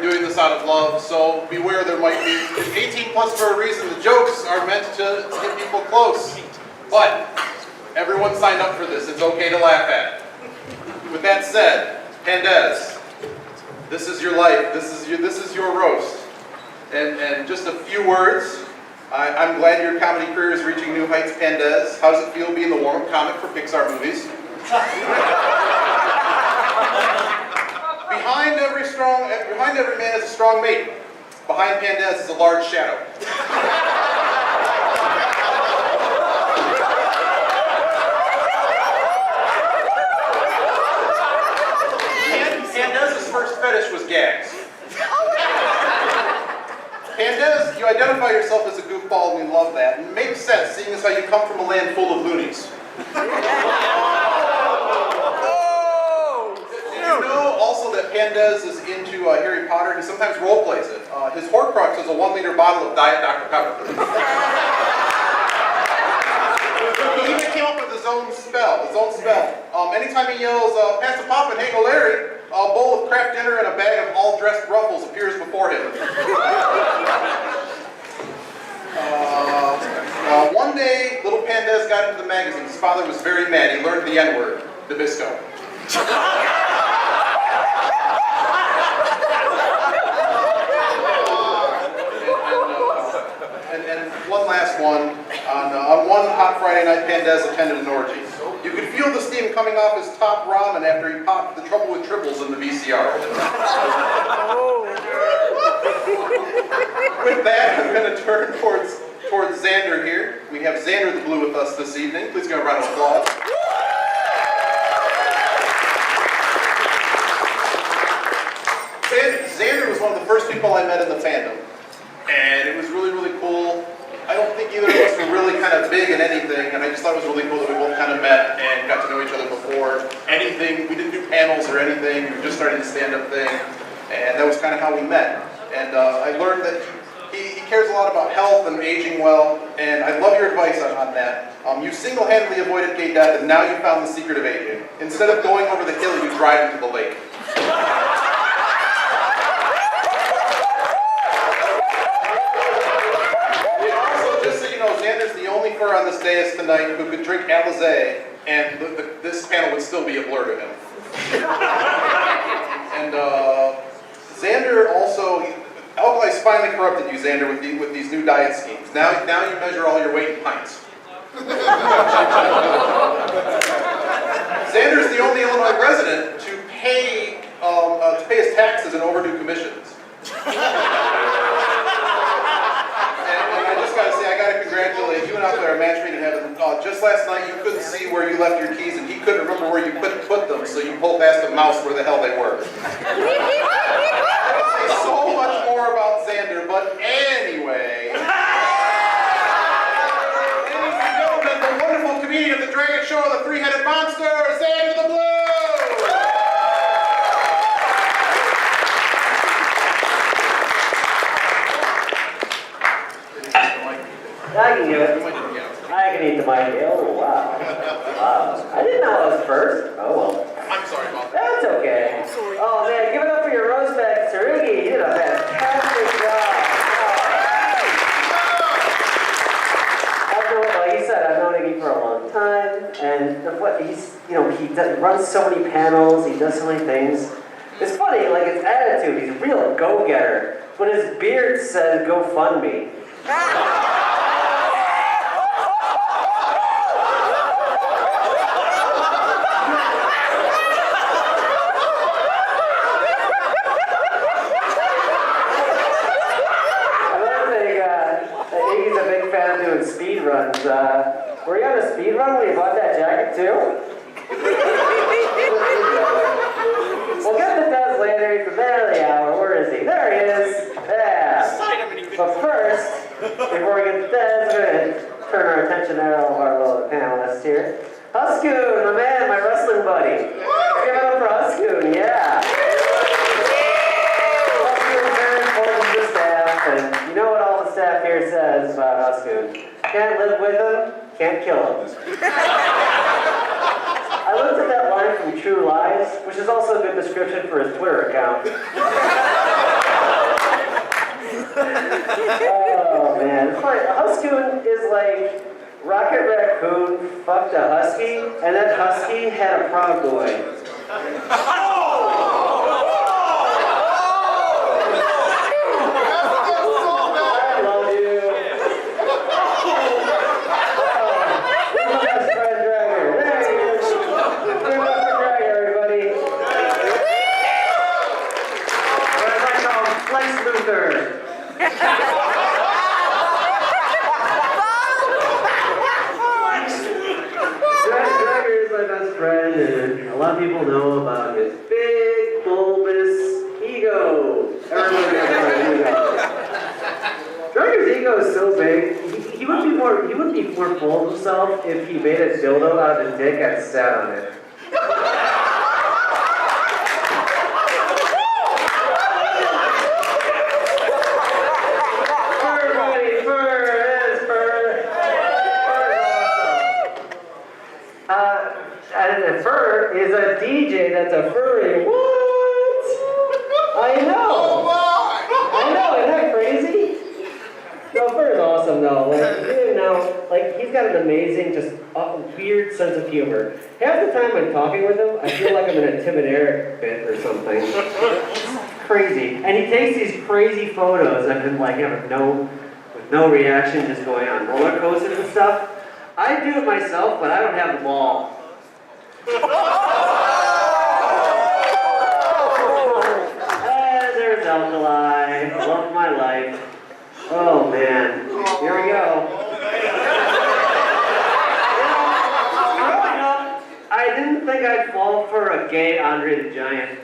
doing this out of love, so beware there might be 18 plus for a reason. The jokes are meant to get people close. But everyone signed up for this. It's okay to laugh at. With that said, Pandez, this is your life. This is your roast. And just a few words. I'm glad your comedy career is reaching new heights, Pandez. How does it feel being the warm-up comic for Pixar movies? Behind every man is a strong mate. Behind Pandez is a large shadow. Pandez's first fetish was gags. Pandez, you identify yourself as a goofball, and we love that. And it makes sense, seeing as how you come from a land full of loonies. You know also that Pandez is into Harry Potter. He sometimes role plays it. His Horcrux is a 1-liter bottle of Diet Dr. Pepper. He even came up with his own spell. Anytime he yells, "Pass the pop and hang a Larry," a bowl of Kraft dinner and a bag of all-dressed ruffles appears before him. One day, little Pandez got into the magazine. His father was very mad. He learned the N-word, Nabisco. And one last one. On one hot Friday night, Pandez attended an orgy. You could feel the steam coming off his top ramen after he popped The Trouble with Triples in the VCR. With that, I'm going to turn towards Xander here. We have Xander the Blue with us this evening. Please give a round of applause. Xander was one of the first people I met in the fandom. And it was really, really cool. I don't think either of us were really kind of big in anything, and I just thought it was really cool that we both kind of met and got to know each other before anything. We didn't do panels or anything. We were just starting the stand-up thing, and that was kind of how we met. And I learned that he cares a lot about health and aging well, and I love your advice on that. You single-handedly avoided gay death, and now you found the secret of aging. Instead of going over the hill, you drive into the lake. Xander's the only fur on this dais tonight who could drink Alizé, and this panel would still be a blur to him. And Xander also, Alkali's finally corrupted you, Xander, with these new diet schemes. Now you measure all your weight in pints. Xander's the only Illinois resident to pay his taxes and overdue commissions. Congratulate you and out there, a match made in heaven. Just last night, you couldn't see where you left your keys, and he couldn't remember where you put them, so you pulled past a mouse where the hell they were. I would say so much more about Xander, but anyway. Ladies and gentlemen, the wonderful comedian of the Dragon Show, the three-headed monster, Xander the Blue! I can do it. I can eat the mic. Oh, wow. Wow. I didn't know I was first. Oh, well. I'm sorry about that. That's okay. Oh, man, give it up for your roast back, Tsurugi. You did a fantastic job. After what he said, I've known Iggy for a long time, and what he's, he runs so many panels, he does so many things. It's funny, like his attitude, he's a real go-getter, but his beard says, "Go fund me." Speed runs. Were you on a speed run when you bought that jacket too? We'll get to Dez later. He's the man of the hour. Where is he? There he is. Yeah. But first, before we get to Dez, we're going to turn our attention to all of our little panelists here. Huskoon, my man, my wrestling buddy. Give it up for Huskoon, yeah. Huskoon's very important to the staff, and you know what all the staff here says about Huskoon. Can't live with him, can't kill him. I looked at that line from True Lies, which is also a good description for his Twitter account. Oh man, it's funny. Huskoon is like Rocket Raccoon fucked a husky, and that husky had a proud boy. I love you. Where's my best friend Dragger? There he is. Give it up for Dragger, everybody. Or as I call him, Flex Luther. Dragger is my best friend, and a lot of people know about his big, bulbous ego. Everyone knows about his ego. Dragger's ego is so big, he wouldn't be more full of himself if he made a dildo out of his dick and sat on it. And Fur is a DJ that's a furry. What? I know. I know, isn't that crazy? No, Fur is awesome though. Like he's got an amazing, just weird sense of humor. Half the time I'm talking with him, I feel like I'm in a Tim and Eric bit or something. It's crazy. And he takes these crazy photos of him like with no reaction, just going on roller coasters and stuff. I do it myself, but I don't have the ball. And there's Alkali, love of my life. Oh man, here we go. Growing up, I didn't think I'd fall for a gay Andre the Giant.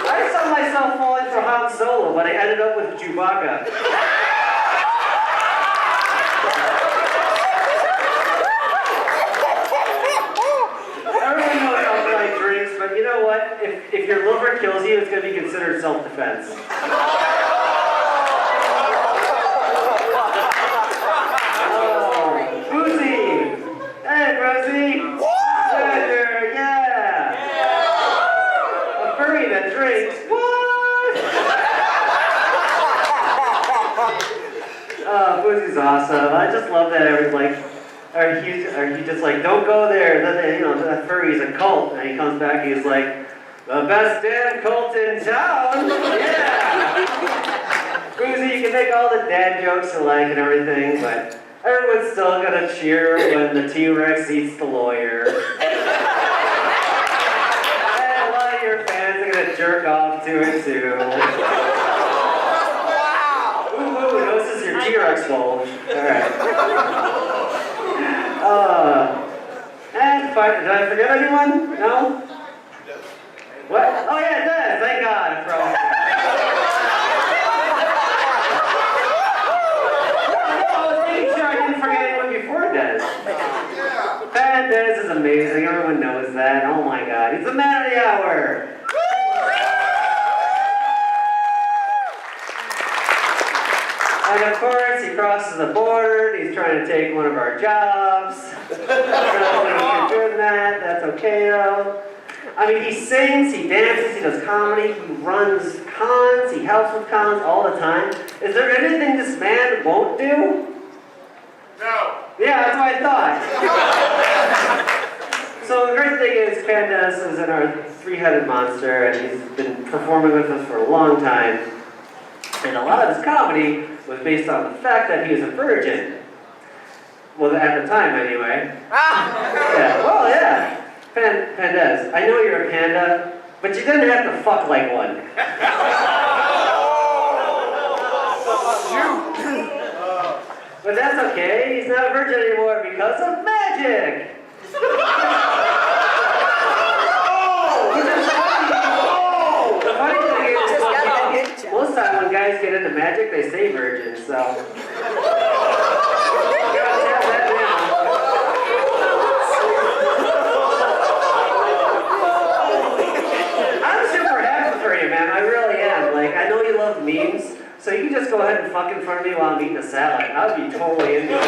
I saw myself falling for Han Solo, but I ended up with Chewbacca. But you know what? If your liver kills you, it's going to be considered self-defense. Oh, Boozy! Hey, Rosie! Xander, yeah! A furry that drinks. What? Oh, Boozy's awesome. I just love that everyone's like, Or he just like, don't go there. Then, that furry's a cult. And he comes back, he's like, the best damn cult in town. Yeah. Boozy, you can make all the dad jokes you like and everything, but everyone's still gonna cheer when the T-Rex eats the lawyer. And a lot of your fans are gonna jerk off to it too. Ooh, notice your T-Rex bulge. All right. Did I forget anyone? No? What? Oh yeah, it does. Thank God. I was making sure I didn't forget anyone before Des. Pandez is amazing. Everyone knows that. Oh my God. He's the man of the hour. And of course, he crosses the border, and he's trying to take one of our jobs. If you're doing that, that's okay though. I mean, he sings, he dances, he does comedy, he runs cons, he helps with cons all the time. Is there anything this man won't do? No. Yeah, that's what I thought. So the great thing is, Pandez is in our three-headed monster, and he's been performing with us for a long time. And a lot of his comedy was based on the fact that he was a virgin. Well, at the time, anyway. Yeah, well, yeah. Pandez, I know you're a panda, but you didn't have to fuck like one. But that's okay, he's not a virgin anymore because of magic! The funny thing is, most time when guys get into magic, they stay virgins, so... Man, I really am. Like, I know you love memes, so you can just go ahead and fuck in front of me while I'm eating a salad. I would be totally into it.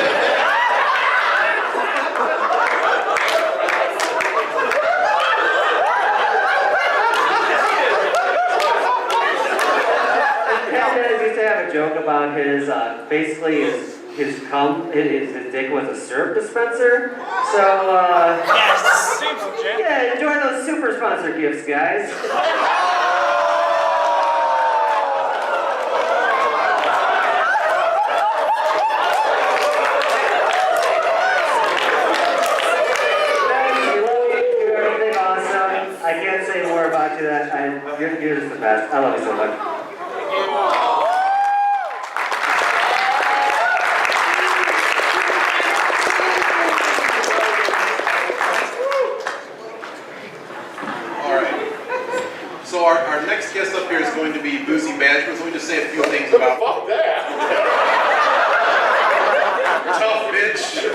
a joke about his, basically his dick was a syrup dispenser. So, Yes! yeah, enjoy those super sponsor gifts, guys. I can't say more about you than you're just the best. I love you so much. All right. So our next guest up here is going to be Boozy Badger. So let me just say a few things about. Fuck that! Tough bitch.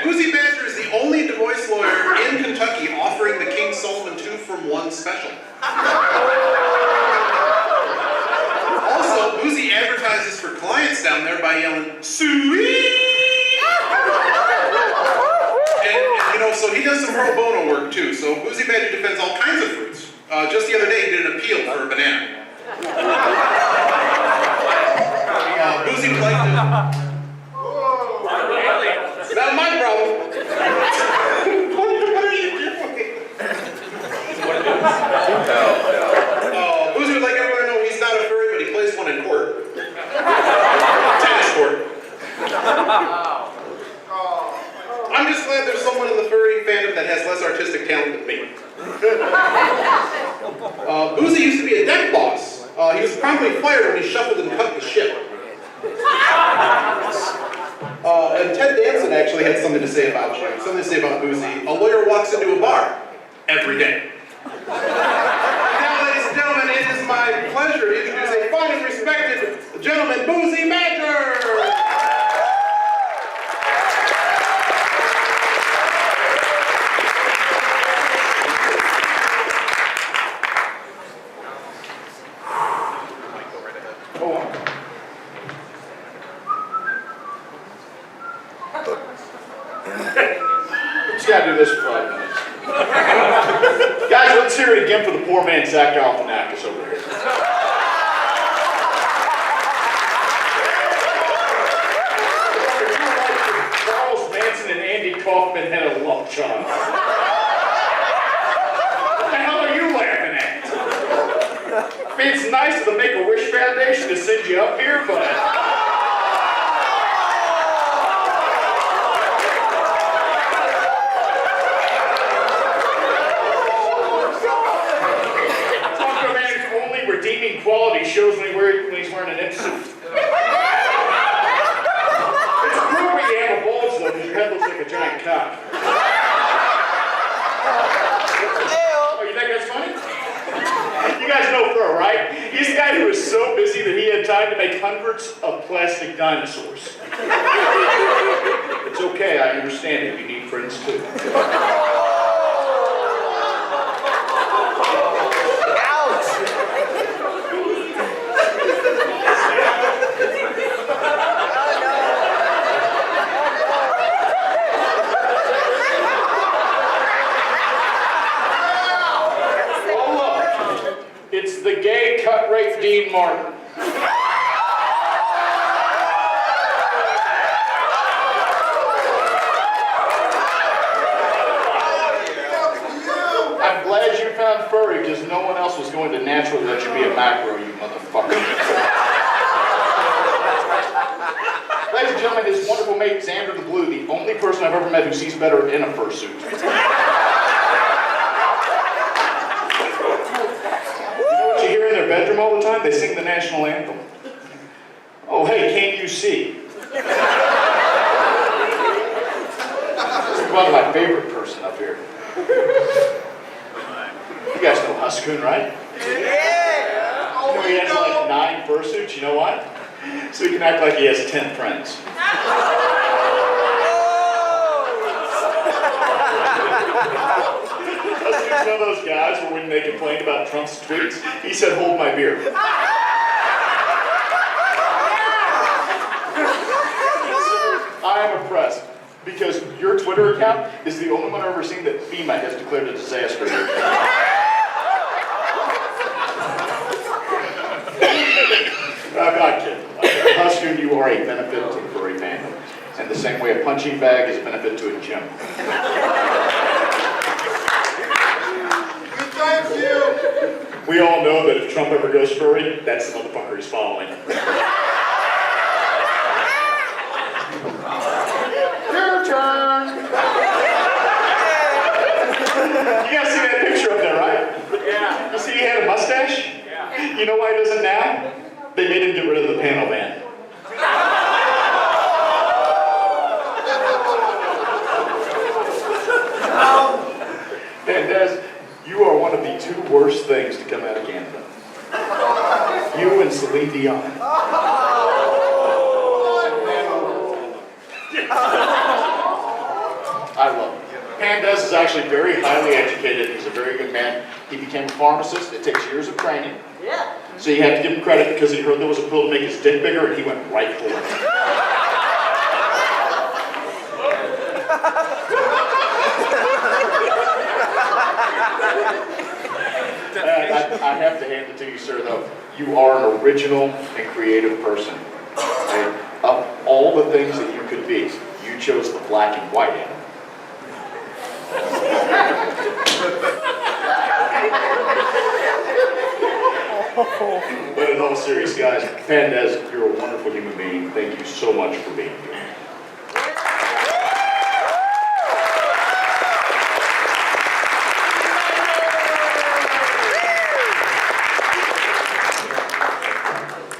Boozy Badger is the only divorce lawyer in Kentucky offering the King Solomon 2-for-1 special. Also, Boozy advertises for clients down there by yelling, "Sweet!" And you know, so he does some pro bono work too. So Boozy Badger defends all kinds of fruits. Just the other day, he did an appeal for a banana. Boozy would like to. Not my problem. What are you doing? Boozy would like everyone to know he's not a furry, but he plays one in court. Tennis court. I'm just glad there's someone in the furry fandom that has less artistic talent than me. Boozy used to be a deck boss. He was promptly fired when he shuffled and cut the ship. And Ted Danson actually had something to say about you, something to say about Boozy. A lawyer walks into a bar every day. Now, ladies and gentlemen, it is my pleasure to introduce a fine and respected gentleman, Boozy Badger! Just gotta do this for 5 minutes. Guys, let's hear it again for the poor man Zach Galifianakis over here. Charles Manson and Andy Kaufman had a love child. What the hell are you laughing at? I mean, it's nice of the Make-A-Wish Foundation to send you up here, but... redeeming quality shows when he's wearing an imp suit. It's appropriate you have a bulge though, because your head looks like a giant cock. Oh, you think that's funny? You guys know Fur, right? He's the guy who was so busy that he had time to make hundreds of plastic dinosaurs. It's okay, I understand it. You need friends too. It's the gay cut rate Dean Martin. I'm glad you found furry because no one else was going to naturally let you be a macro, you motherfucker. Ladies and gentlemen, his wonderful mate Xander the Blue, the only person I've ever met who sees better in a fursuit. You hear in their bedroom all the time? They sing the national anthem. Oh, hey, can't you see? This is one of my favorite person up here. You guys know Huskoon, right? Yeah! You know he has like 9 fursuits, you know why? So he can act like he has 10 friends. Huskoon's one of those guys where when they complained about Trump's tweets, he said, "Hold my beer." I am impressed because your Twitter account is the only one I've ever seen that FEMA has declared a disaster. are a benefit to the furry fandom. And the same way a punching bag is a benefit to a gym. Thank you. We all know that if Trump ever goes furry, that's the motherfucker he's following. Your turn. You guys see that picture up there, right? Yeah. You see he had a mustache? Yeah. You know why he doesn't now? They made him get rid of the panel ban. Pandez, you are one of the two worst things to come out of Canada. You and Celine Dion. I love him. Pandez is actually very highly educated. He's a very good man. He became a pharmacist. It takes years of training. Yeah. So you have to give him credit because he heard there was a pill to make his dick bigger and he went right for it. I have to hand it to you, sir, though. You are an original and creative person. Okay? Of all the things that you could be, you chose the black and white animal. But in all seriousness, guys, Pandez, you're a wonderful human being. Thank you so much for being here.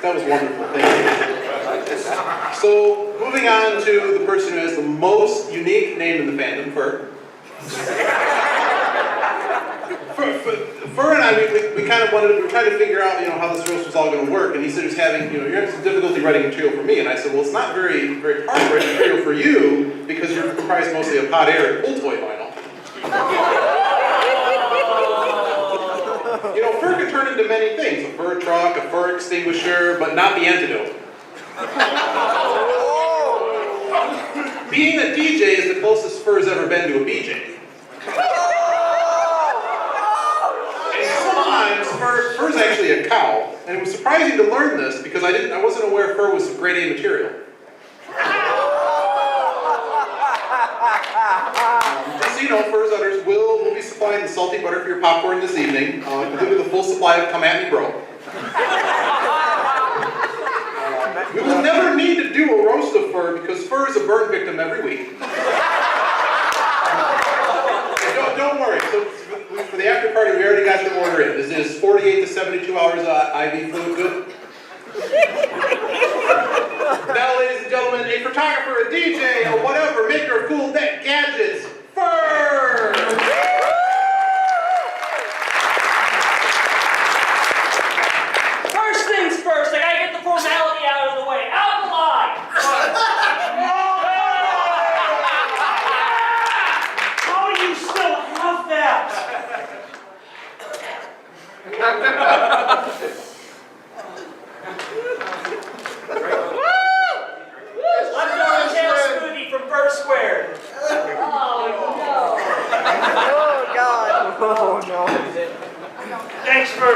That was wonderful. Thank you. So, moving on to the person who has the most unique name in the fandom, Fur. Fur and I, we kind of wanted, we were trying to figure out, how this roast was all going to work, and he said he was having, you're having some difficulty writing material for me, and I said, well, it's not very hard to write material for you, because you're comprised mostly of hot air and pool toy vinyl. Fur can turn into many things, a fur truck, a fur extinguisher, but not the antidote. Being a DJ is the closest Fur's ever been to a BJ. Fur's actually a cow, and it was surprising to learn this because I wasn't aware Fur was grade A material. Just so you know, Fur's udders will be supplying the salty butter for your popcorn this evening, including the full supply of Come At Me Bro. We will never need to do a roast of Fur because Fur is a burn victim every week. Don't worry. So for the after party, we already got your order in. This is 48 to 72 hours IV fluid good. Now, ladies and gentlemen, a photographer, a DJ, or whatever, maker of cool gadgets, Fur! First things first, I gotta get the formality out of the way. Alkali! How do you still have that? Leftover tail smoothie from First Square. Oh no. Oh God. Oh no. Thanks for.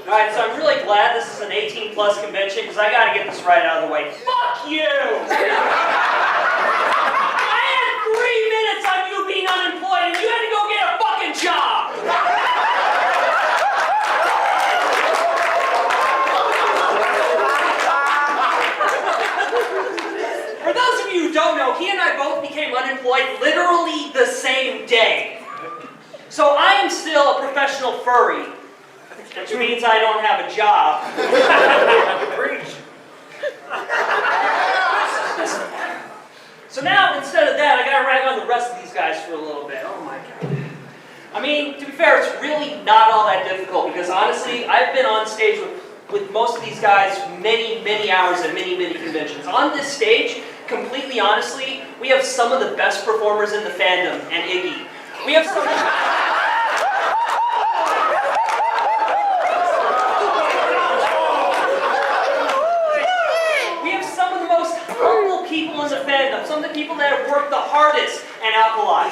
Alright, so I'm really glad this is an 18+ convention because I gotta get this right out of the way. Fuck you! I had 3 minutes on you being unemployed and you had to go get a fucking job! For those of you who don't know, he and I both became unemployed literally the same day. So I am still a professional furry, which means I don't have a job. So now, instead of that, I gotta rag on the rest of these guys for a little bit. Oh my God. I mean, to be fair, it's really not all that difficult because honestly, I've been on stage with most of these guys many hours at many conventions. On this stage, completely honestly, we have some of the best performers in the fandom, and Iggy. We have some... people in the fandom, some of the people that have worked the hardest, and Alkali.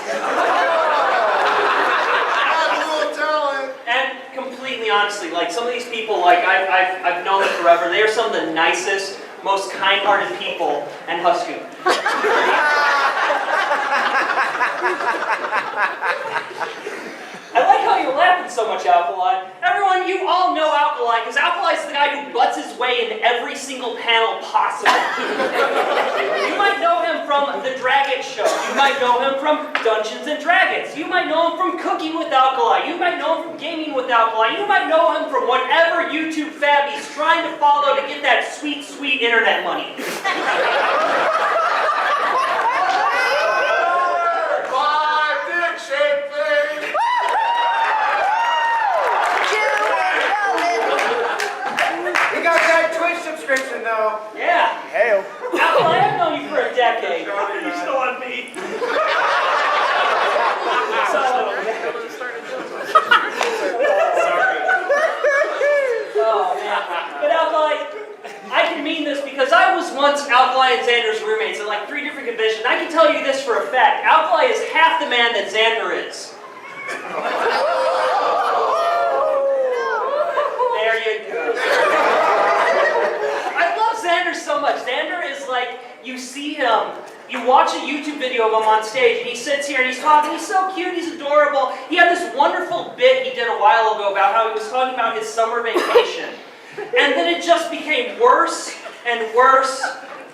And completely extremely honestly, like some of these people, like I've known them forever. They are some of the nicest, most kind-hearted people in Husky. I like how you're laughing so much, Alkali. Everyone, you all know Alkali, because Alkali is the guy who butts his way into every single panel possible. You might know him from The Dragon Show. You might know him from Dungeons and Dragons. You might know him from Cooking with Alkali. You might know him from Gaming with Alkali. You might know him from whatever YouTube fad he's trying to follow to get that sweet, sweet internet money. Subscription though. Yeah. Hail. Alkali, I've known you for a decade. You still on me. Oh man. But Alkali, I can mean this because I was once Alkali and Xander's roommates at like 3 different conventions. I can tell you this for a fact. Alkali is half the man that Xander is. There you go. Xander so much. Xander is like, you see him, you watch a YouTube video of him on stage, and he sits here and he's talking, he's so cute, he's adorable. He had this wonderful bit he did a while ago about how he was talking about his summer vacation. And then it just became worse and worse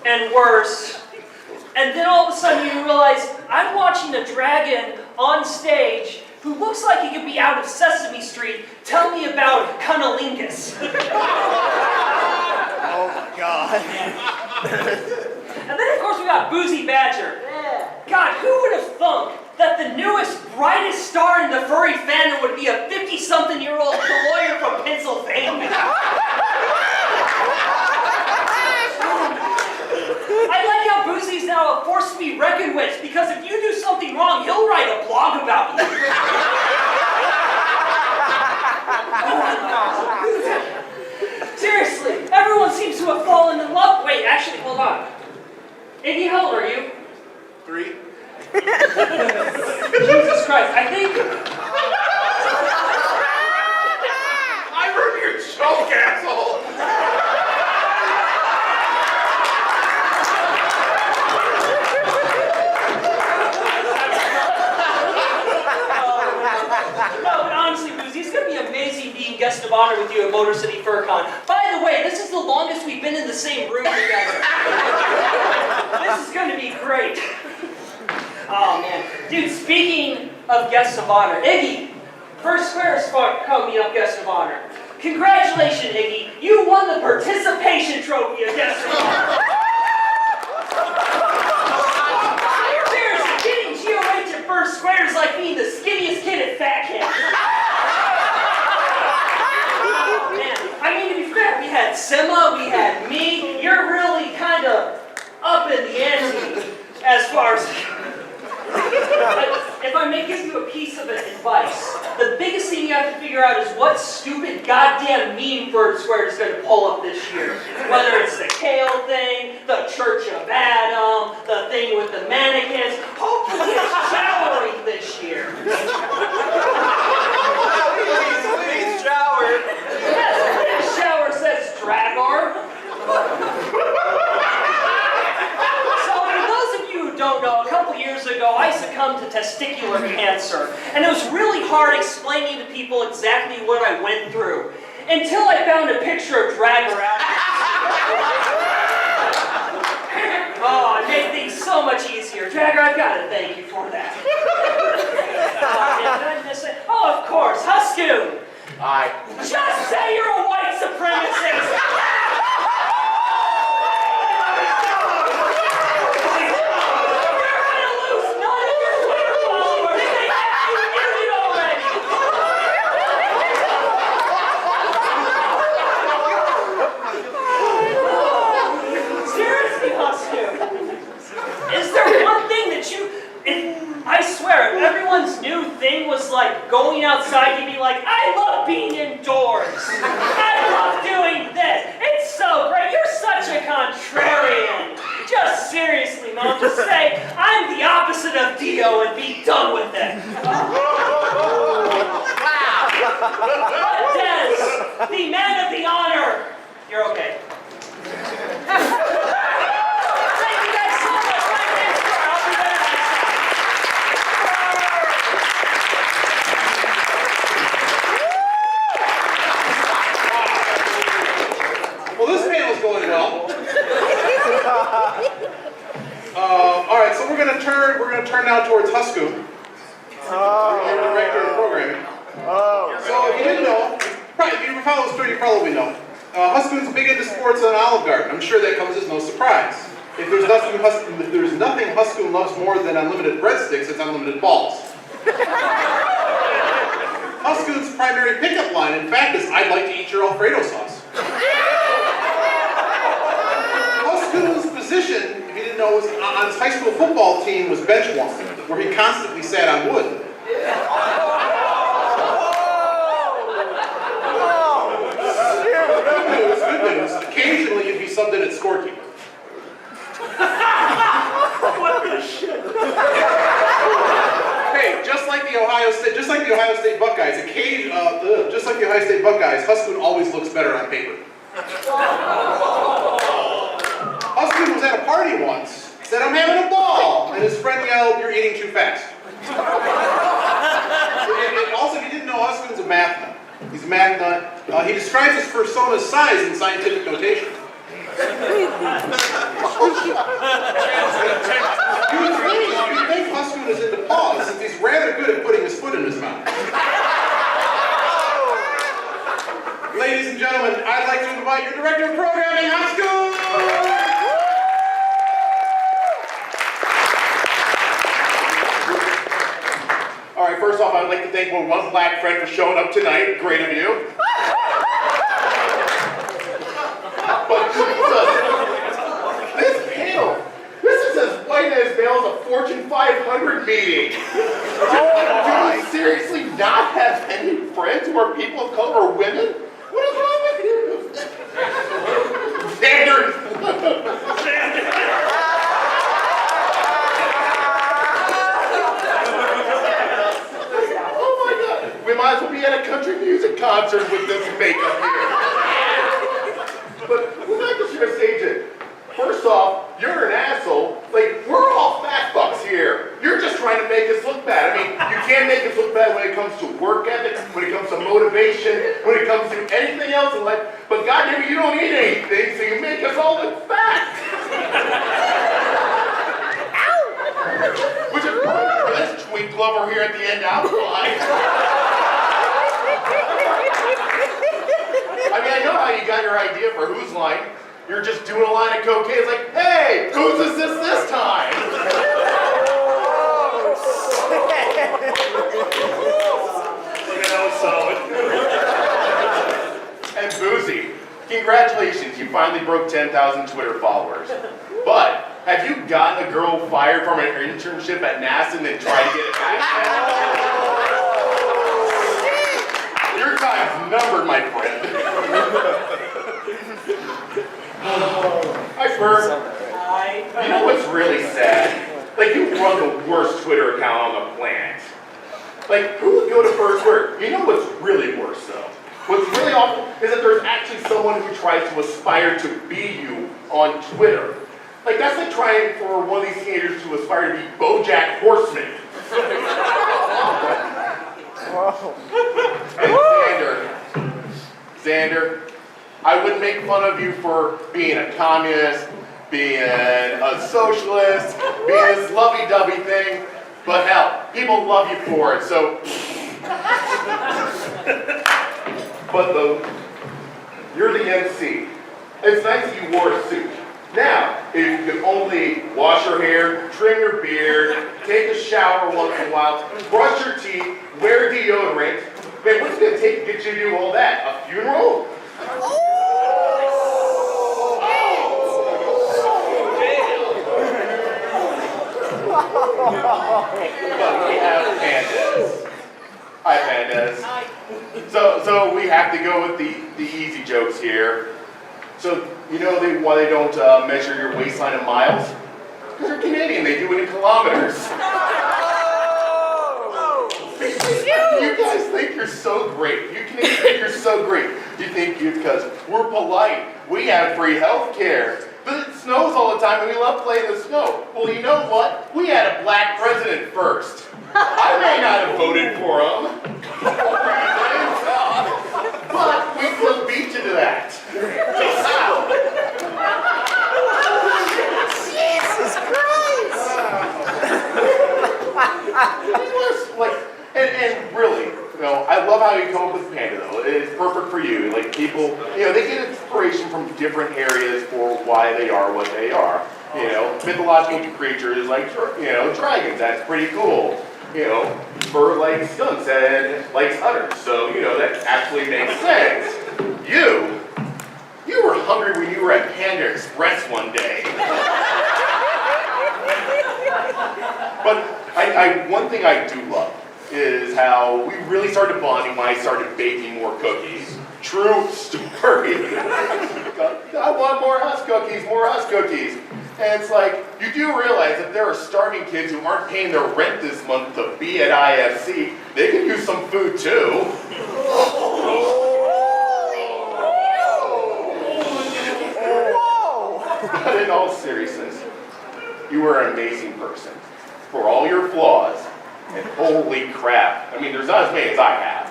and worse. And then all of a sudden you realize, I'm watching a dragon on stage who looks like he could be out of Sesame Street. Tell me about cunnilingus. Oh my God. And then of course we got Boozy Badger. God, who would have thunk that the newest, brightest star in the furry fandom would be a 50-something-year-old lawyer from Pennsylvania? I like how Boozy's now a force to be reckoned with, because if you do something wrong, he'll write a blog about you. Seriously, everyone seems to have fallen in love. Wait, actually, hold on. Iggy, how old are you? 3. Jesus Christ, I think... I heard your joke, asshole! No, but honestly, Boozy, it's going to be amazing being guest of honor with you at Motor City FurCon. By the way, this is the longest we've been in the same room together. This is going to be great. Oh, man. Dude, speaking of guests of honor, Iggy, first Square's coming up guest of honor. Congratulations, Iggy. You won the participation trophy of guest of honor. Seriously, getting GOH at first Square is like being the skinniest kid at Fat Camp. Oh, man. I mean, to be fair, we had Sima, we had me. You're really kind of up in the ante as far as... If I may give you a piece of advice, the biggest thing you have to figure out is what stupid goddamn meme Bird Square is going to pull up this year. Whether it's the kale thing, the Church of Adam, the thing with the mannequins. Hopefully it's showering this year. Please shower. Yes, this shower says Dragor. Don't know, a couple years ago I succumbed to testicular cancer, and it was really hard explaining to people exactly what I went through until I found a picture of Dragor out. Oh, it made things so much easier. Dragor, I've got to thank you for that. Did I miss it? Oh, of course, Huskoon. Aye. Just say you're a white supremacist. Like going outside, you'd be like, I love being indoors. I love doing this. It's so great. You're such a contrarian. Just seriously, Mom, just say, I'm the opposite of Dio and be done with it. But Dad, the man of the honor. You're okay. Thank you guys so much. My name's Carl. I'll be better next time. Well, this panel's going well. All right, so we're gonna turn now towards Husku, our director of programming. So if you didn't know, if you follow the story, you probably know. Husku's big into sports and Olive Garden. I'm sure that comes as no surprise. If there's nothing Huskun loves more than unlimited breadsticks, it's unlimited balls. Husku's primary pickup line, in fact, is "I'd like to eat your Alfredo sauce." Husku's position, if you didn't know, was on his high school football team was bench warmer, where he constantly sat on wood. Good news. Occasionally you'd be subbed in at scorekeeper. What the shit? Hey, just like the Ohio State Buckeyes, just like the Ohio State Buckeyes, Huskun always looks better on paper. Huskun was at a party once, said, "I'm having a ball," and his friend yelled, "You're eating too fast." And also, if you didn't know, Huskun's a math nut. He's a math nut. He describes his persona's size in scientific notation. You'd think Huskun is into paws, since he's rather good at putting his foot in his mouth. Ladies and gentlemen, I'd like to invite your director of programming, Huskun! All right, first off, I'd like to thank my one black friend for showing up tonight. Great of you. But Jesus, this panel, this is as white as veil as a Fortune 500 meeting. Do you seriously not have any friends who are people of color or women? What is wrong with you? Xander! We might as well be at a country music concert with this makeup here. But who's not just gonna stage it? First off, you're an asshole. Like, we're all fat fucks here. You're just trying to make us look bad. I mean, you can't make us look bad when it comes to work ethic, when it comes to motivation, when it comes to anything else in life. But goddamn it, you don't eat anything, so you make us all look fat. Which is perfect for this twinkle over here at the end outline. I mean, I know how you got your idea for whose line. You're just doing a line of cocaine. It's like, hey, whose is this time? Look at that was solid. And Boozy, congratulations, you finally broke 10,000 Twitter followers. But have you gotten a girl fired from an internship at NASA and then tried to get it back? Your time's numbered, my friend. Hi, Spur. Hi. You know what's really sad? Like, you run the worst Twitter account on the planet. Like, who would go to first word? You know what's really worse, though? What's really awful is that there's actually someone who tries to aspire to be you on Twitter. Like, that's like trying for one of these teenagers to aspire to be BoJack Horseman. Hey, Xander, I would make fun of you for being a communist, being a socialist, being this lovey-dovey thing, but hell, people love you for it, so... But though, you're the MC. It's nice that you wore a suit. Now, if you could only wash your hair, trim your beard, take a shower once in a while, brush your teeth, wear deodorant, man, what's it going to take to get you to do all that? A funeral? But we have Pandez. Hi, Pandez. Hi. So we have to go with the easy jokes here. So, you know why they don't measure your waistline in miles? Because they're Canadian, they do it in kilometers. You guys think you're so great. You Canadians think you're so great. You think because we're polite, we have free health care. But it snows all the time and we love playing in the snow. Well, you know what? We had a black president first. I may not have voted for him. But we still beat you to that. Just how? Jesus Christ! And really, I love how you come up with Panda though. It's perfect for you. Like people, they get inspiration from different areas for why they are what they are. Mythological creatures like, dragons, that's pretty cool. Fur like skunks and likes udders. So, that actually makes sense. You were hungry when you were at Panda Express one day. But one thing I do love is how we really started bonding when I started baking more cookies. True story. I want more Husk cookies, more Husk cookies. And it's like, you do realize that there are starving kids who aren't paying their rent this month to be at IFC. They can use some food too. But in all seriousness, you are an amazing person. For all your flaws, and holy crap, there's not as many as I have.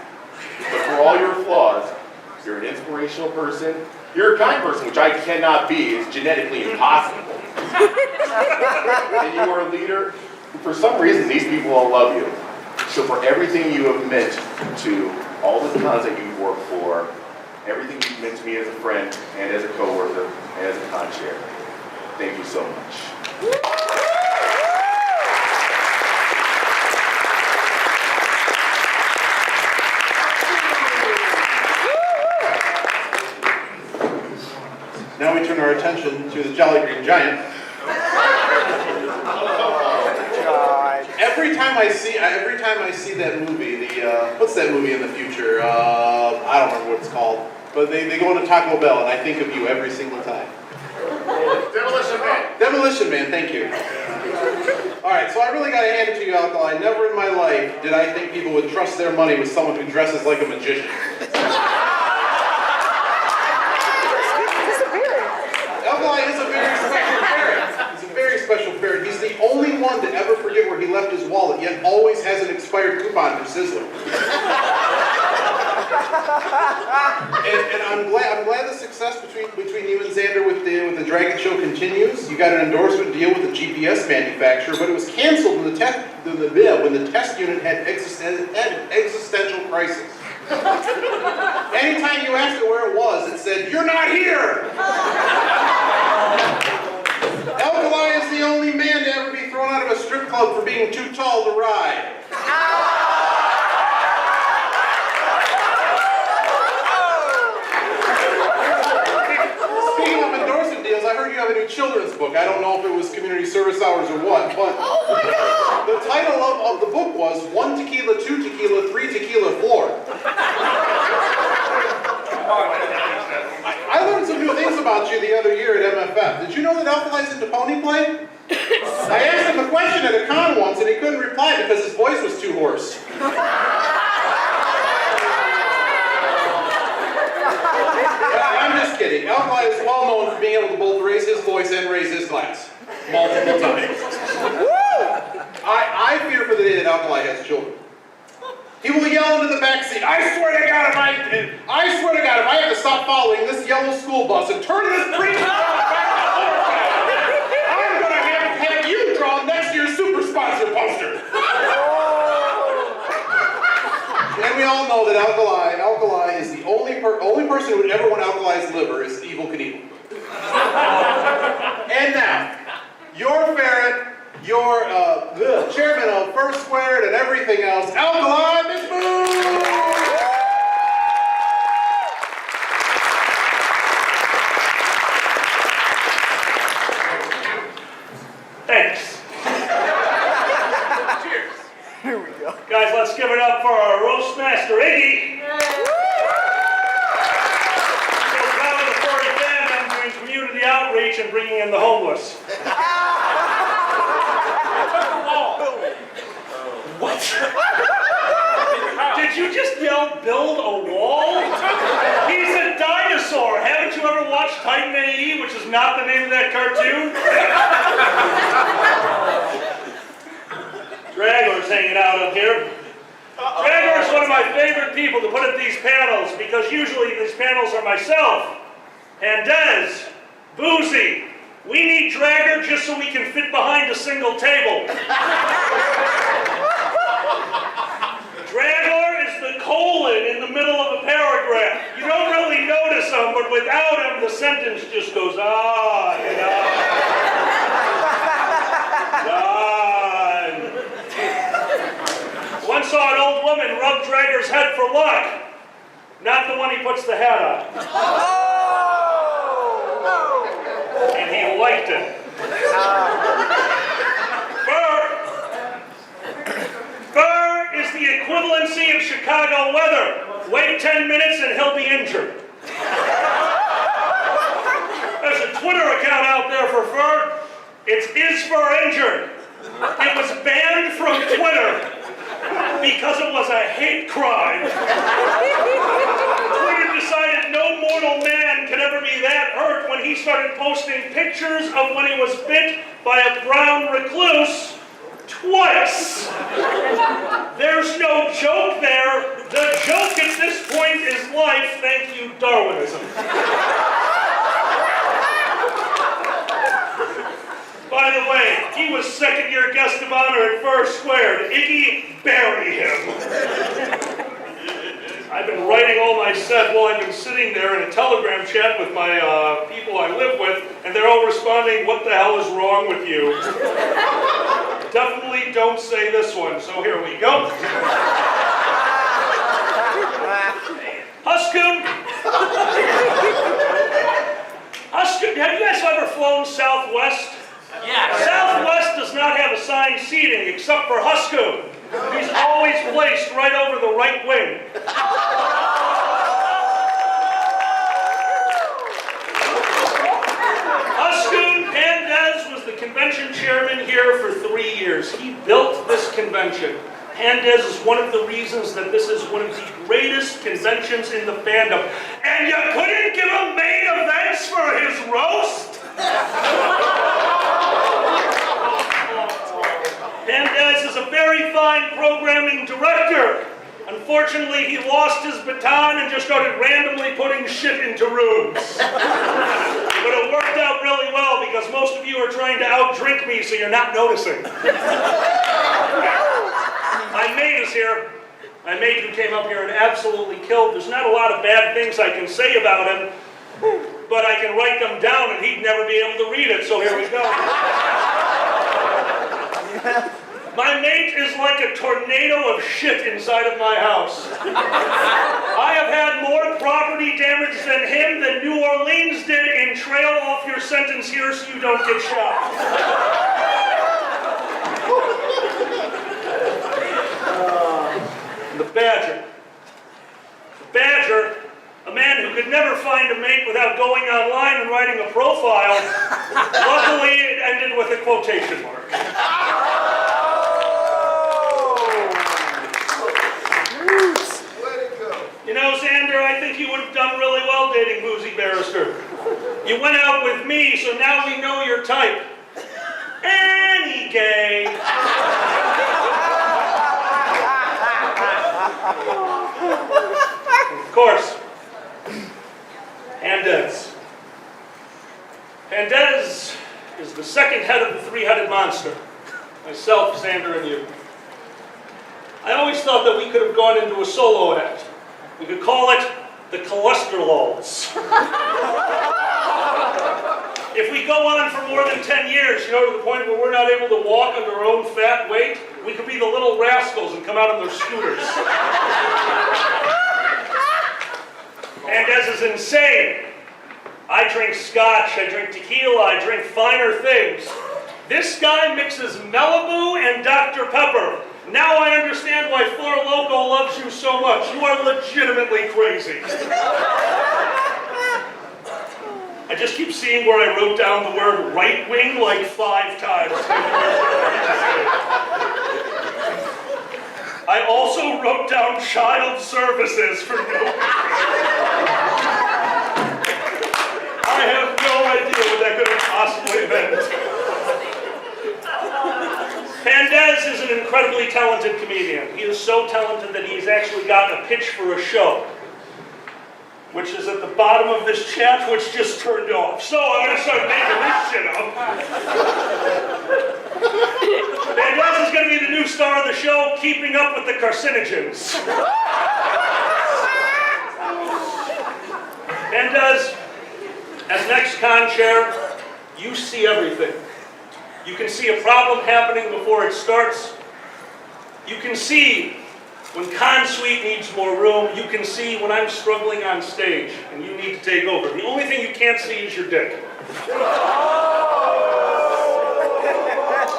But for all your flaws, you're an inspirational person. You're a kind person, which I cannot be. It's genetically impossible. And you are a leader. For some reason, these people all love you. So for everything you have meant to all the cons that you've worked for, everything you've meant to me as a friend, and as a coworker, and as a con chair, thank you so much. Now we turn our attention to the Jolly Green Giant. Every time I see that movie, what's that movie in the future? I don't remember what it's called. But they go into Taco Bell, and I think of you every single time. Demolition Man. Demolition Man, thank you. All right, so I really got to hand it to you, Alkali. Never in my life did I think people would trust their money with someone who dresses like a magician. Alkali is a very special parent. He's a very special parent. He's the only one to ever forget where he left his wallet, yet always has an expired coupon for Sizzler. And I'm glad the success between you and Xander with the Dragon Show continues. You got an endorsement deal with a GPS manufacturer, but it was canceled when the test unit had existential crisis. Anytime you asked it where it was, it said, "You're not here!" Alkali is the only man to ever be thrown out of a strip club for being too tall to ride. Speaking of endorsement deals, I heard you have a new children's book. I don't know if it was community service hours or what, but the title of the book was 1 Tequila, 2 Tequila, 3 Tequila, 4. I learned some new things about you the other year at MFF. Did you know that Alkali's into pony play? I asked him a question at a con once and he couldn't reply because his voice was too hoarse. I'm just kidding. Alkali is well known for being able to both raise his voice and raise his glass. Multiple times. I fear for the day that Alkali has children. He will yell into the back seat, I swear to God, if I have to stop following this yellow school bus and turn this preacher back, I'm going to have you draw next year's super sponsor poster. And we all know that Alkali is the only person who would ever want Alkali's liver is Evel Knievel. And now, your ferret, your chairman of First Squared and everything else, Alkali McBoom! Thanks. Cheers. Here we go. Guys, let's give it up for our roast master, Iggy. So proud of the furry fandom doing community outreach and bringing in the homeless. What? Did you just yell, build a wall? He's a not the name of that cartoon? Dragor's hanging out up here. Xander is one of my favorite people to put at these panels because usually these panels are myself, Pandez, Boozy. We need Dragger just so we can fit behind a single table. Dragor is the colon in the middle of a paragraph. You don't really notice him, but without him, the sentence just goes on and on. Once saw an old woman rub Dragger's head for luck. Not the one he puts the hat on. And he liked it. Fur is the equivalency of Chicago weather. Wait 10 minutes and he'll be injured. There's a Twitter account out there for Fur. It's Is Fur Injured? It was banned from Twitter because it was a hate crime. Twitter decided no mortal man could ever be that hurt when he started posting pictures of when he was bit by a brown recluse twice. There's no joke there. The joke at this point is life. Thank you, Darwinism. By the way, he was second-year guest of honor at First Squared. Iggy, bury him. I've been writing all my set while I've been sitting there in a Telegram chat with my people I live with, and they're all responding, "What the hell is wrong with you?" Definitely don't say this one, so here we go. Huskoon. Huskoon, have you guys ever flown Southwest? Yeah. Southwest does not have assigned seating except for Huskoon. He's always placed right over the right wing. Huskoon Pandez was the convention chairman here for 3 years. He built this convention. Pandez is one of the reasons that this is one of the greatest conventions in the fandom. And you couldn't give him main events for his roast? Pandez is a very fine programming director. Unfortunately, he lost his baton and just started randomly putting shit into rooms. But it worked out really well because most of you are trying to outdrink me, so you're not noticing. My mate is here. My mate who came up here and absolutely killed. There's not a lot of bad things I can say about him, but I can write them down and he'd never be able to read it, so here we go. My mate is like a tornado of shit inside of my house. I have had more property damage than him than New Orleans did in trail off your sentence here so you don't get shot. The Badger. The Badger, a man who could never find a mate without going online and writing a profile. Luckily, it ended with a quotation mark. You know, Xander, I think you would have done really well dating Boozy Barrister. You went out with me, so now we know your type. Any gay. Of course, Pandez. Pandez is the second head of the three-headed monster. Myself, Xander, and you. I always thought that we could have gone into a solo act. We could call it the Cholesterolols. If we go on for more than 10 years, you know, to the point where we're not able to walk under our own fat weight, we could be the Little Rascals and come out on their scooters. Pandez is insane. I drink scotch, I drink tequila, I drink finer things. This guy mixes Malibu and Dr. Pepper. Now I understand why Flor Loco loves you so much. You are legitimately crazy. I just keep seeing where I wrote down the word right wing like 5 times. I also wrote down child services for no reason. I have no idea what that talented comedian. He is so talented that he's actually got a pitch for a show, which is at the bottom of this chat, which just turned off. So I'm going to start making this shit up. Pandez is going to be the new star of the show, Keeping Up with the Carcinogens. Pandez, as next con chair, you see everything. You can see a problem happening before it starts. You can see when Con Suite needs more room. You can see when I'm struggling on stage and you need to take over. The only thing you can't see is your dick.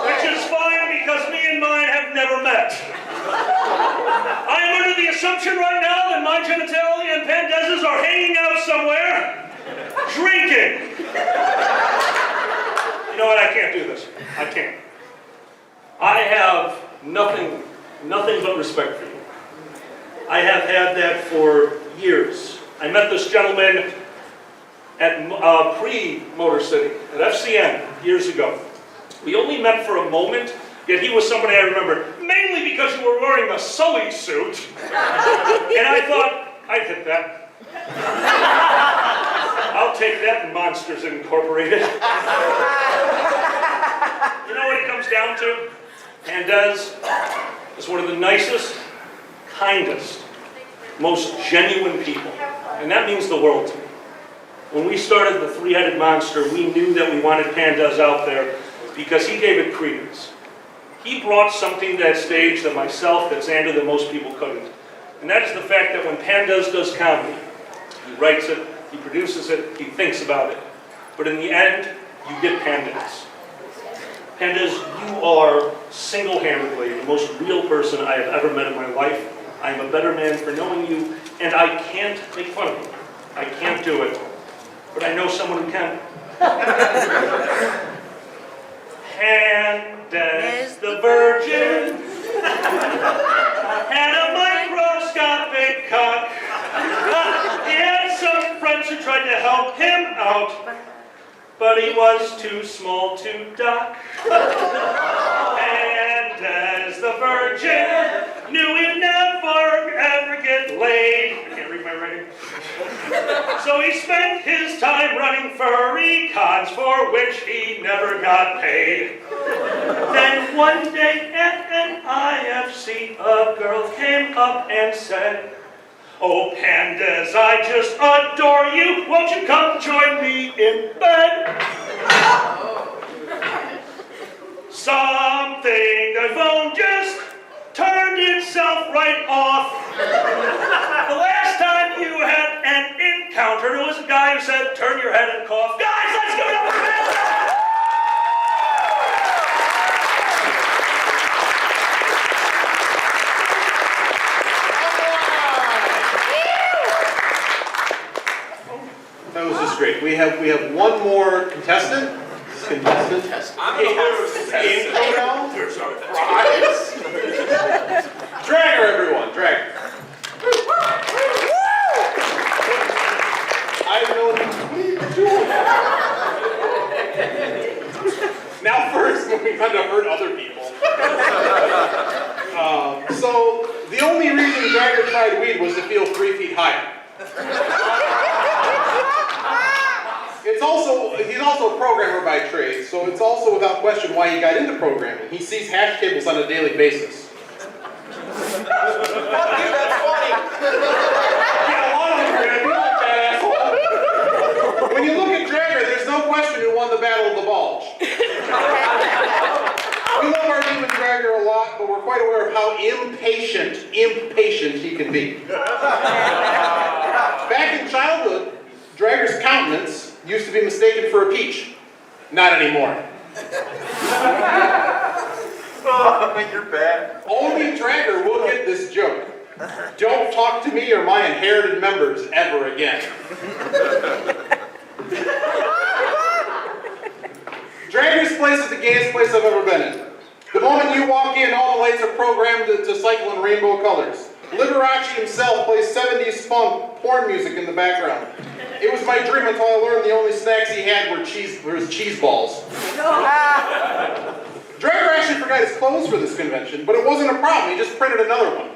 Which is fine because me and mine have never met. I am under the assumption right now that my genitalia and Pandez's are hanging out somewhere, drinking. You know what, I can't do this. I can't. I have nothing but respect for you. I have had that for years. I met this gentleman at pre-Motor City, at FCN, years ago. We only met for a moment, yet he was somebody I remembered, mainly because you were wearing a Sully suit. And I thought, I'd hit that. I'll take that in Monsters Incorporated. You know what it comes down to? Pandez is one of the nicest, kindest, most genuine people. And that means the world to me. When we started the Three-Headed Monster, we knew that we wanted Pandez out there because he gave it credence. He brought something to that stage that myself, that Xander, that most people couldn't. And that is the fact that when Pandez does comedy, he writes it, he produces it, he thinks about it. But in the end, you get Pandez. Pandez, you are single-handedly the most real person I have ever met in my life. I am a better man for knowing you, and I can't make fun of you. I can't do it. But I know someone who can. Pandez the Virgin had a microscopic cock. He had some friends who tried to help him out, but he was too small to dock. Pandez the Virgin knew he'd never ever get laid. I can't read my writing. So he spent his time running furry cons for which he never got paid. Then one day at an IFC, a girl came up and said, "Oh, Pandez, I just adore you. Won't you come join me in bed?" Something the phone just turned itself right off. The last time you had an encounter, there was a guy who said, "Turn your head and cough." Guys, let's give it up for Pandez! That was just great. We have one more contestant. Contestant. I'm the host. There's a prize. Dragger, everyone. Dragger. I've known him. What are you doing? Now first, moving on to hurt other people. So the only reason Dragger tried weed was to feel 3 feet higher. He's also a programmer by trade, so it's also without question why he got into programming. He sees hash tables on a daily basis. Fuck you, that's funny. Yeah, a lot of them are gonna be like that, asshole. When you look at Dragger, there's no question who won the Battle of the Bulge. We love our demon Dragger a lot, but we're quite aware of how impatient he can be. Back in childhood, Dragger's countenance used to be mistaken for a peach. Not anymore. Oh, you're bad. Only Dragger will get this joke. Don't talk to me or my inherited members ever again. Dragger's place is the gayest place I've ever been in. The moment you walk in, all the lights are programmed to cycle in rainbow colors. Liberace himself plays 70s funk porn music in the background. It was my dream until I learned the only snacks he had were cheese balls. Dragger actually forgot his clothes for this convention, but it wasn't a problem. He just printed another one.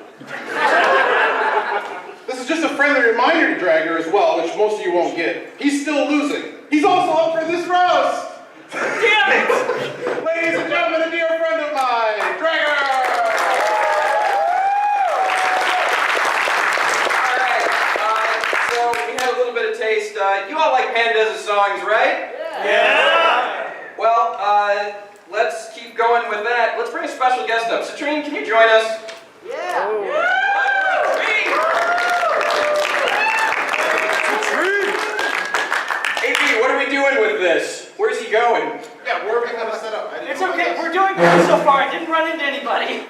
This is just a friendly reminder to Dragger as well, which most of you won't get. He's still losing. He's also up for this roast. Damn it! Ladies and gentlemen, a dear friend of mine, Dragger! Alright, so we had a little bit of taste. You all like Pandez's songs, right? Yeah! Well, let's keep going with that. Let's bring a special guest up. Citrine, can you join us? Yeah. AB, what are we doing with this? Where's he going? Yeah, where are we going to set up? It's okay, we're doing good so far. I didn't run into anybody. Ladies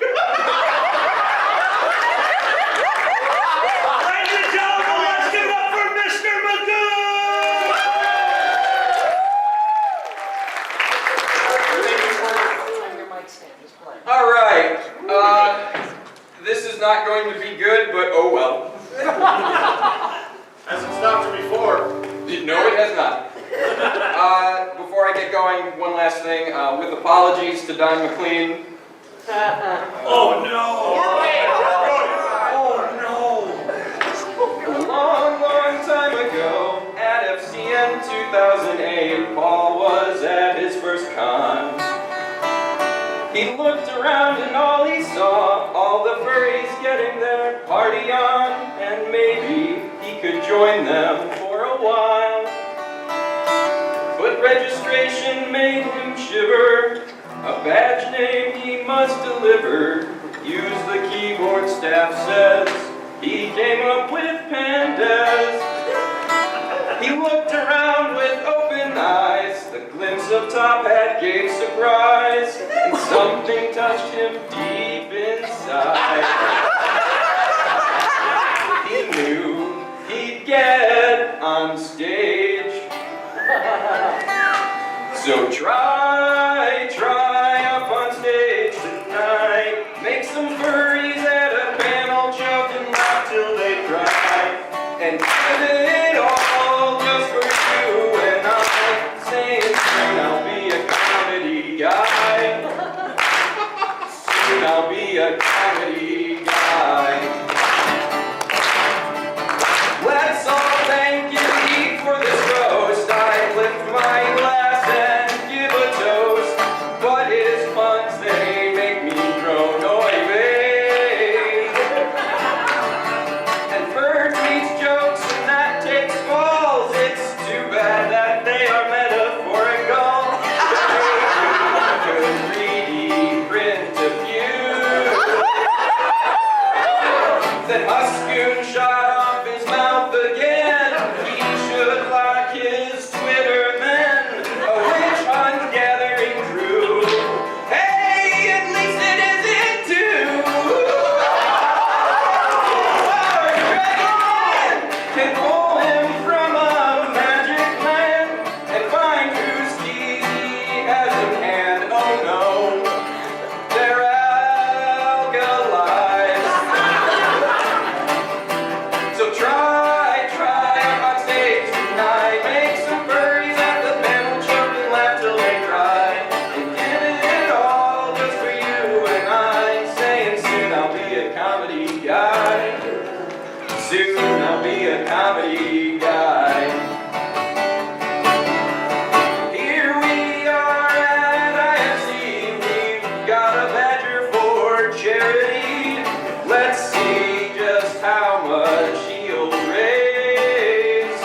and gentlemen, let's give it up for Mr. Magoo! All right. This is not going to be good, but oh well. Hasn't stopped her before. No, it has not. Before I get going, one last thing. With apologies to Don McLean. Oh no! A long, long time ago, at FCN 2008, Paul was at his first con. He looked around and all he saw, all the furries getting their party on, and maybe he could join them for a while. But registration made him shiver, a badge name he must deliver. Use the keyboard, staff says. He came up with Pandez. He looked around with open eyes. The glimpse of top hat gave surprise, and something touched him deep inside. He knew he'd get on stage. So try up on stage tonight. Make some furries at a panel, choke and laugh till they cry. And give it all just for you and I. Saying soon I'll be a comedy guy. Soon I'll be a comedy guy. Let's all thank you for this roast. I lift my glass and give a toast. But his puns, they make me groan, oy vey. And bird meets jokes and that takes balls. It's too bad that they are metaphorical. Could really print a few. Then Huskoon shot off his mouth again. He should like his Twitter men. A witch hunt gathering crew. Hey, at least it isn't two. Our dragon can pull him from a magic land and find whose keys he has in hand. Oh no, they're alkali. So try up on stage tonight. Make some furries at the panel, choke and laugh till they cry. And give it all just for you and I. Saying soon I'll be a comedy guy. Soon I'll be a comedy guy. Here we are at IFC. We've got a badger for charity. Let's see just how much he'll raise.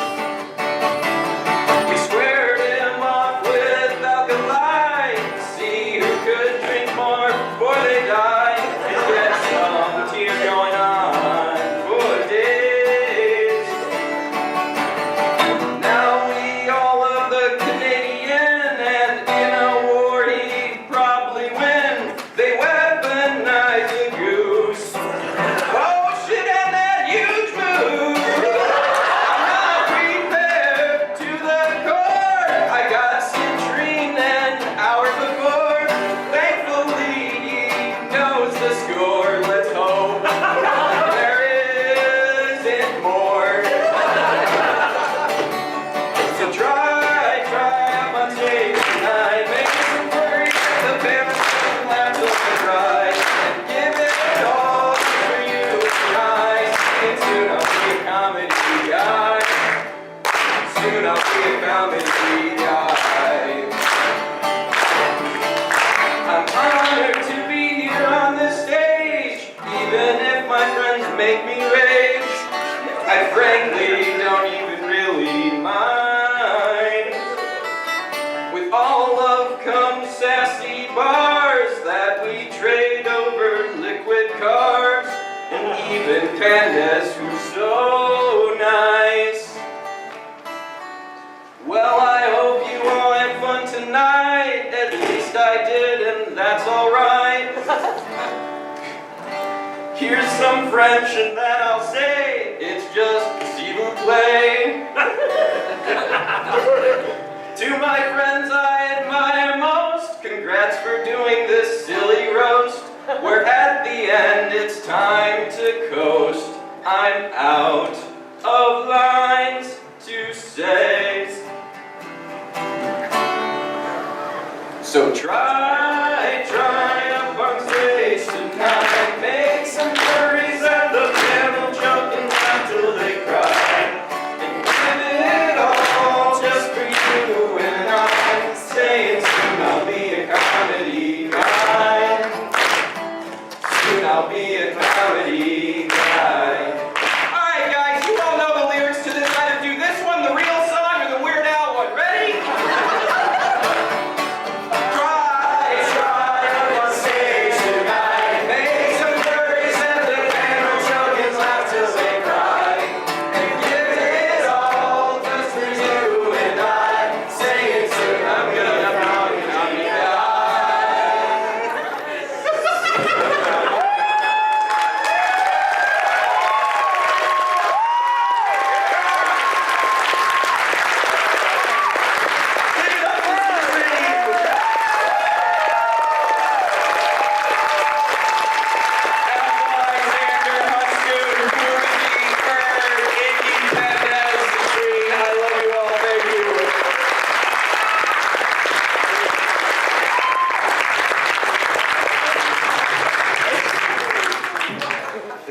We squared him off with Alkali. See who could drink more before they die and get some tears going on for days. comedy guy. I'm honored to be here on this stage, even if my friends make me rage. I frankly don't even really mind. With all love comes sassy bars that we trade over liquid carbs, and even Pandez, who's so nice. Well, I hope you all had fun tonight. At least I did, and that's alright. Here's some French, and that I'll say, it's just s'il vous plaît. To my friends I admire most, congrats for doing this silly roast, where at the end it's time to coast. I'm out of lines to say. So try up on stage tonight, make some furries at the panel, jump and laugh till they cry, and give it all just for you and I, saying soon I'll be a comedy guy, soon I'll be a comedy guy. Alright guys, you all know the lyrics to this, either do this one, the real song, or the Weird Al one, ready?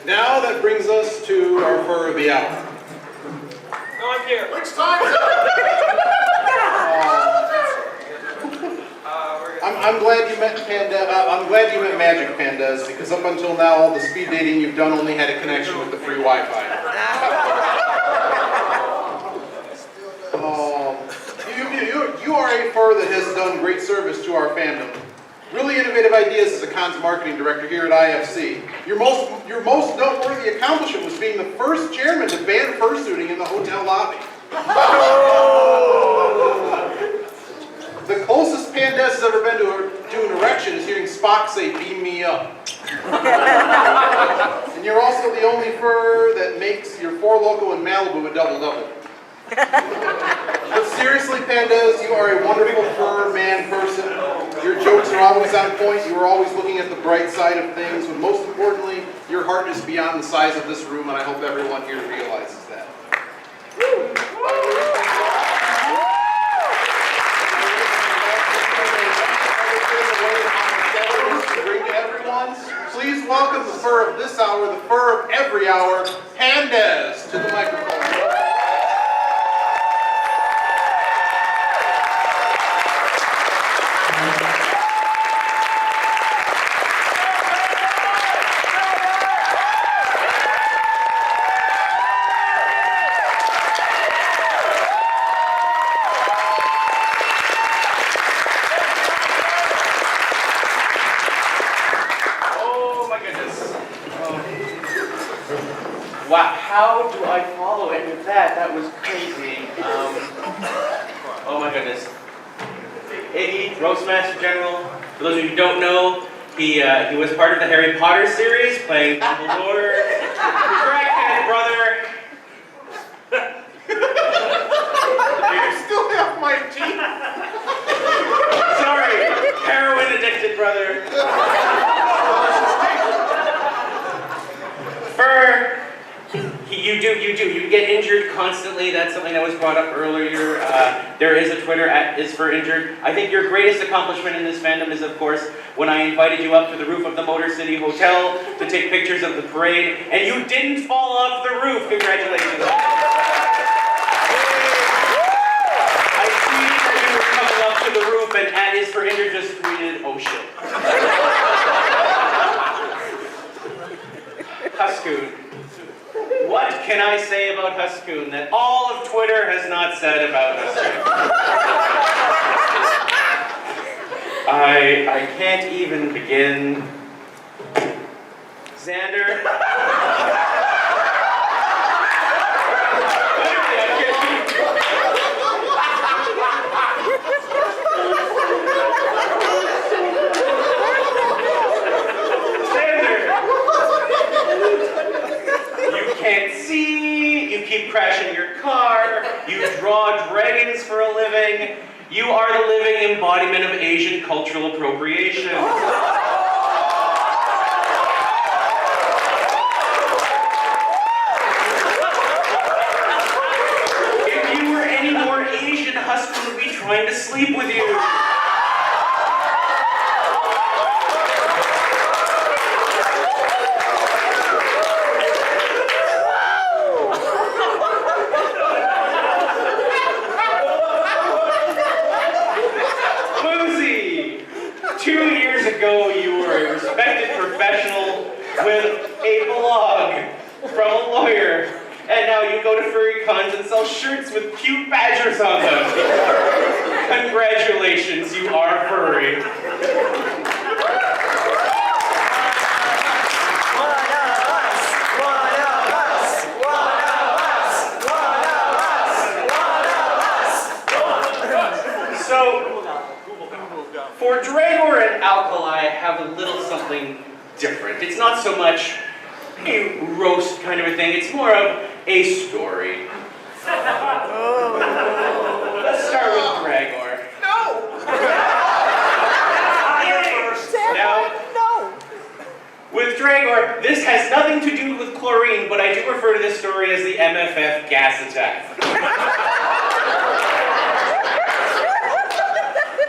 Now that brings us to our fur of the hour. No, I'm here. Which time is it? I'm glad you met Pandez. I'm glad you met Magic Pandez, because up until now, all the speed dating you've done only had a connection with the free Wi-Fi. You are a fur that has done great service to our fandom. Really innovative ideas as a cons marketing director here at IFC. Your most noteworthy accomplishment was being the first chairman to ban fursuiting in the hotel lobby. The closest Pandez has ever been to an erection is hearing Spock say, "Beam me up." And you're also the only fur that makes your Four Loko in Malibu a double-double. But seriously, Pandez, you are a wonderful fur man person. Your jokes are always on point. You are always looking at the bright side of things. But most importantly, your heart is beyond the size of this room, and I hope everyone here realizes that. Bring to everyone. Please welcome the fur of this hour, the fur of every hour, Pandez, to the microphone. Wow, how do I follow any of that? That was crazy. Oh my goodness. Iggy, Roastmaster General. For those of you who don't know, he was part of the Harry Potter series, playing Dumbledore. Crackhead brother. I still have my teeth. Sorry, heroin addicted brother. Fur. You get injured constantly. That's something that was brought up earlier. There is a Twitter @isforinjured. I think your greatest accomplishment in this fandom is, of course, when I invited you up to the roof of the Motor City Hotel to take pictures of the parade, and you didn't fall off the roof. Congratulations. Huskoon that all of Twitter has not said about us yet. I can't even begin. Xander. Can't see, you keep crashing your car, you draw dragons for a living, you are the living embodiment of Asian cultural appropriation. If you were any more Asian, Husker would be trying to sleep with you. Ago, you were a respected professional with a blog from a lawyer, and now you go to furry cons and sell shirts with cute badgers on them. Congratulations, you are furry. For Dragor and Alkali, I have a little something different. It's not so much a roast kind of a thing, it's more of a story. Let's start with Dragor. No! Now, no! with Dragor, this has nothing to do with chlorine, but I do refer to this story as the MFF gas attack.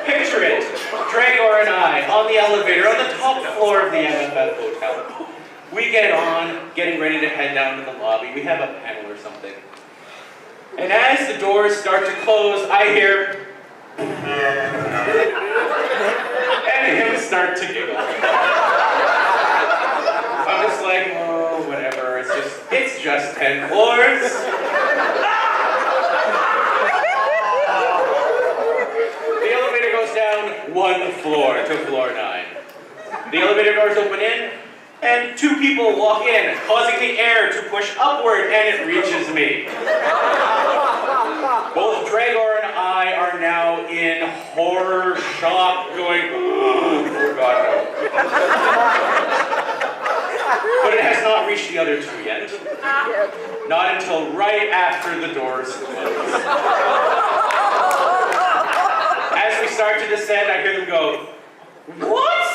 Picture it. Dragor and I, on the elevator, on the top floor of the MFF hotel. We get on, getting ready to head down to the lobby. We have a panel or something. And as the doors start to close, I hear... and him start to giggle. I'm just like, oh, whatever, it's just 10 floors. Down one floor to floor 9. The elevator doors open in, and 2 people walk in, causing the air to push upward, and it reaches me. Both Dragor and I are now in horror shock, going, oh God, no. But it has not reached the other 2 yet. Not until right after the doors close. As we start to descend, I hear them go, what?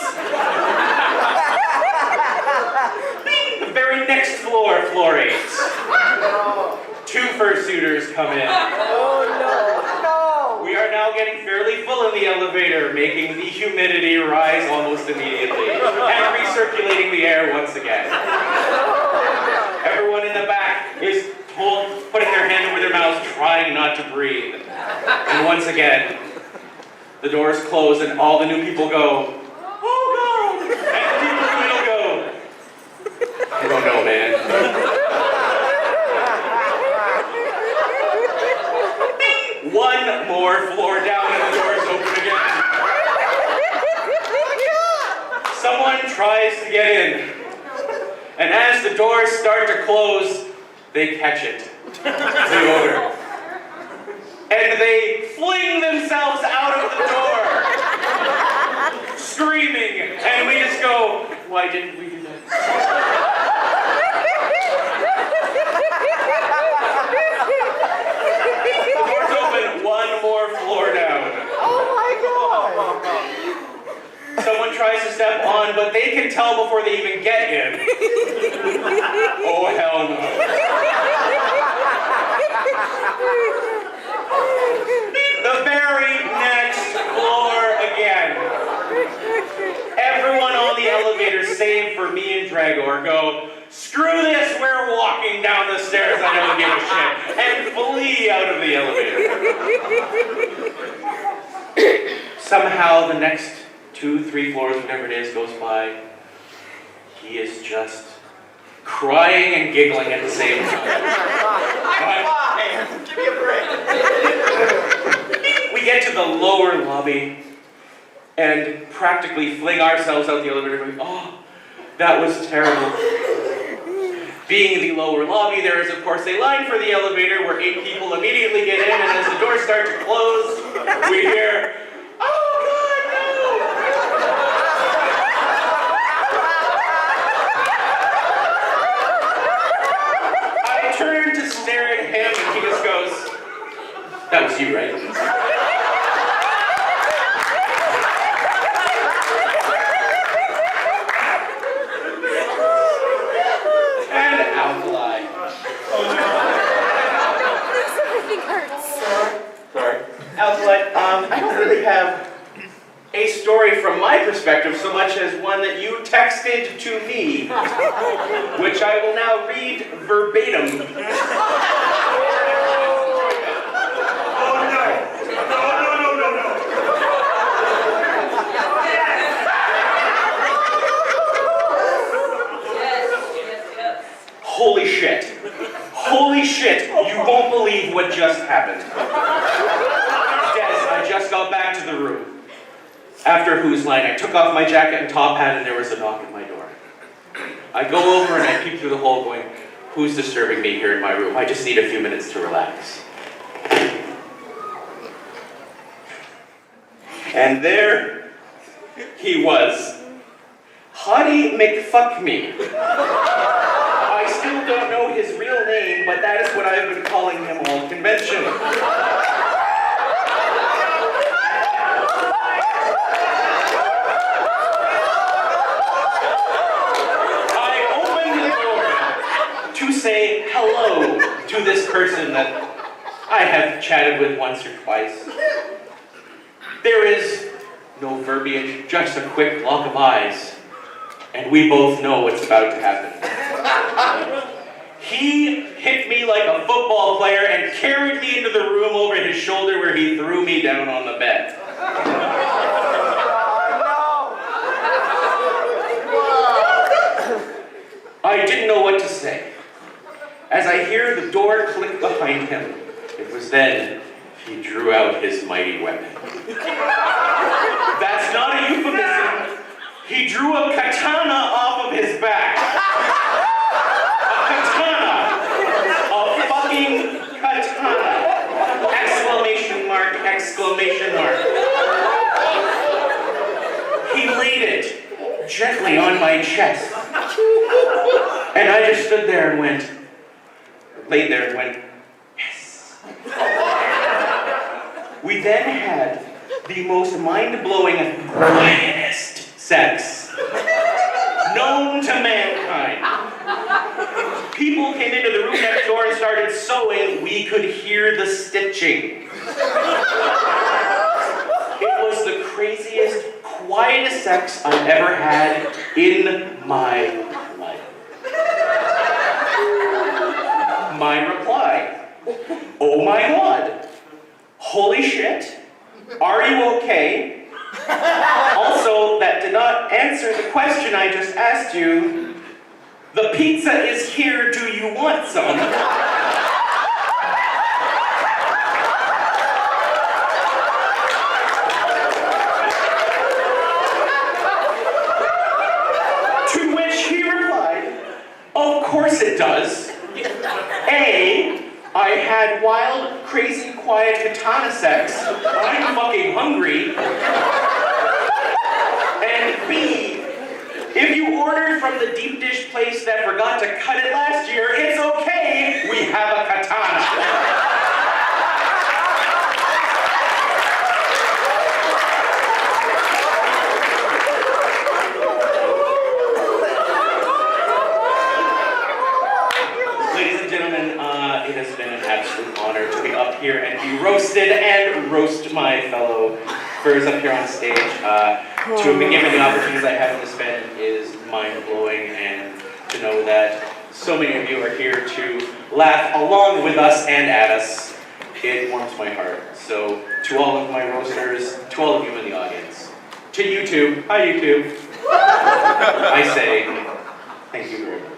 The very next floor, floor 8. 2 fursuiters come in. Oh no! We are now getting fairly full in the elevator, making the humidity rise almost immediately, and recirculating the air once again. Everyone in the back is putting their hand over their mouths, trying not to breathe. And once again, the doors close and all the new people go, oh no! And the people in the middle go, I don't know, man. One more floor down and the doors open again. Someone tries to get in. And as the doors start to close, they catch it. The odor. And they fling themselves out of the door, screaming, and we just go, why didn't we do that? Doors open, one more floor down. Oh my God! Someone tries to step on, but they can tell before they even get in. Oh, hell no. The very next floor again. Everyone on the elevator, save for me and Dragor, go, screw this, we're walking down the stairs, I don't give a shit, and flee out of the elevator. Somehow the next 2, 3 floors, whatever it is, goes by. He is just crying and giggling at the same time. Give me a break. We get to the lower lobby and practically fling ourselves out the elevator going, oh, that was terrible. Being in the lower lobby, there is of course a line for the elevator where 8 people immediately get in, and as the doors start to close, we hear, oh God, no! I turn to stare at him and he just goes, that was you, right? And Alkali. Sorry. Alkali, I don't really have a story from my perspective so much as one that you texted to me, which I will now read verbatim. Oh no! No. Holy shit. Holy shit, you won't believe what just happened. Des, I just got back to the room. After whose line, I took off my jacket and top hat and there was a knock at my door. I go over and I peek through the hole going, who's disturbing me here in my room? I just need a few minutes to relax. And there he was. Hottie McFuckme. I still don't know his real name, but that is what I've been calling him all convention. I opened the door to say hello to this person that I have chatted with once or twice. There is no verbiage, just a quick lock of eyes, and we both know what's about to happen. He hit me like a football player and carried me into the room over his shoulder where he threw me down on the bed. I didn't know what to say. As I hear the door click behind him, it was then he drew out his mighty weapon. That's not a euphemism. He drew a katana off of his back. A katana. A fucking katana. Exclamation mark, exclamation mark. He laid it gently on my chest. And I just stood there and went, yes. We then had the most mind-blowing, quietest sex known to mankind. People came into the room next door and started sewing. We could hear the stitching. It was the craziest, quietest sex I've ever had in my life. My reply, oh my God, holy shit, are you okay? Also, that did not answer the question I just asked you. The pizza is here, do you want some? To which he replied, of course it does. A, I had wild, crazy, quiet katana sex. I'm fucking hungry. And B, if you ordered from the deep dish place that forgot to cut it last year, it's okay. We have a katana. Ladies and gentlemen, it has been an absolute honor to be up here and be roasted and roast my fellow furs up here on stage. To have been given the opportunities I have in this event is mind-blowing, and to know that so many of you are here to laugh along with us and at us, it warms my heart. So to all of my roasters, to all of you in the audience, to YouTube, hi YouTube, I say thank you very much.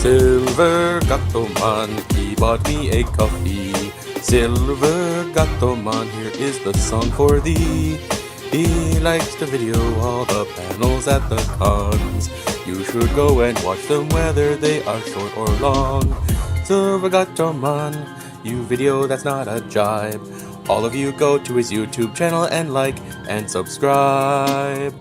Silvergatomon, he bought me a coffee. Silvergatomon, here is the song for thee. He likes to video all the panels at the cons. You should go and watch them whether they are short or long. Silvergatomon, you video that's not a jibe. All of you go to his YouTube channel and like and subscribe.